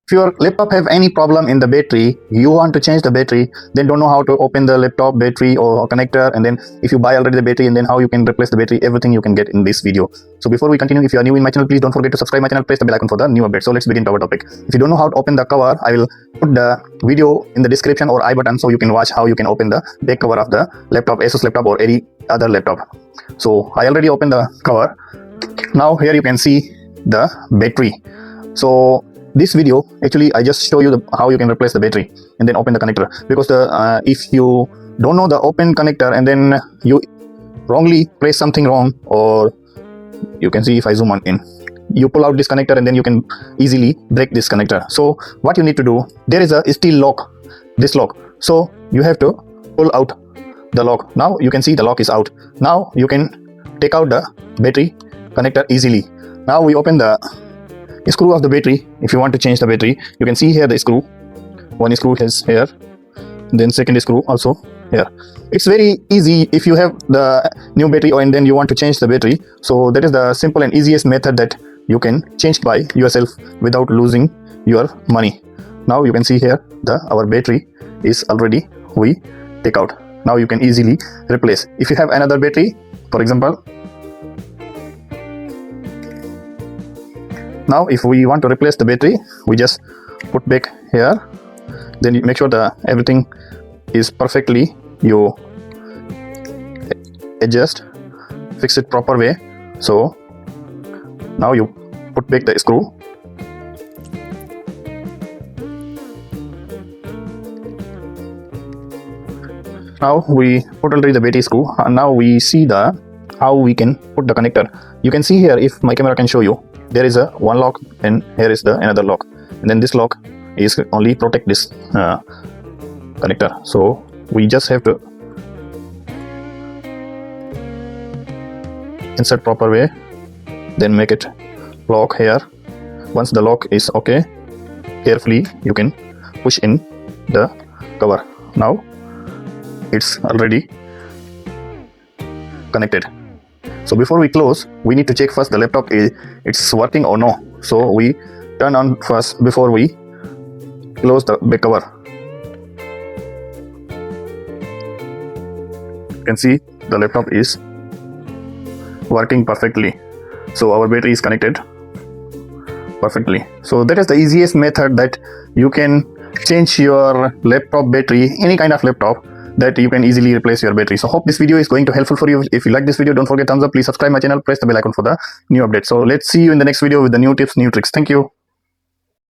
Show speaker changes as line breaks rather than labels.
If your laptop have any problem in the battery, you want to change the battery, then don't know how to open the laptop battery or connector, and then if you buy already the battery, and then how you can replace the battery, everything you can get in this video. So before we continue, if you are new in my channel, please don't forget to subscribe my channel, press the bell icon for the new update. So let's begin to our topic. If you don't know how to open the cover, I will put the video in the description or I button so you can watch how you can open the back cover of the laptop, ASUS laptop or any other laptop. So I already opened the cover. Now here you can see the battery. So this video actually I just show you how you can replace the battery and then open the connector, because if you don't know the open connector and then you wrongly press something wrong, or you can see if I zoom on in, you pull out this connector and then you can easily break this connector. So what you need to do, there is a steel lock, this lock, so you have to pull out the lock. Now you can see the lock is out. Now you can take out the battery connector easily. Now we open the screw of the battery. If you want to change the battery, you can see here the screw. One screw is here, then second screw also here. It's very easy if you have the new battery and then you want to change the battery. So that is the simple and easiest method that you can change by yourself without losing your money. Now you can see here our battery is already we take out. Now you can easily replace. If you have another battery, for example, now if we want to replace the battery, we just put back here, then you make sure that everything is perfectly, you adjust, fix it proper way. So now you put back the screw. Now we put already the battery screw, and now we see how we can put the connector. You can see here, if my camera can show you, there is a one lock and here is the another lock, and then this lock is only protect this connector. So we just have to insert proper way, then make it lock here. Once the lock is okay, carefully you can push in the cover. Now it's already connected. So before we close, we need to check first the laptop it's working or no. So we turn on first before we close the back cover. You can see the laptop is working perfectly. So our battery is connected perfectly. So that is the easiest method that you can change your laptop battery, any kind of laptop, that you can easily replace your battery. So hope this video is going to helpful for you. If you like this video, don't forget thumbs up, please subscribe my channel, press the bell icon for the new update. So let's see you in the next video with the new tips, new tricks. Thank you.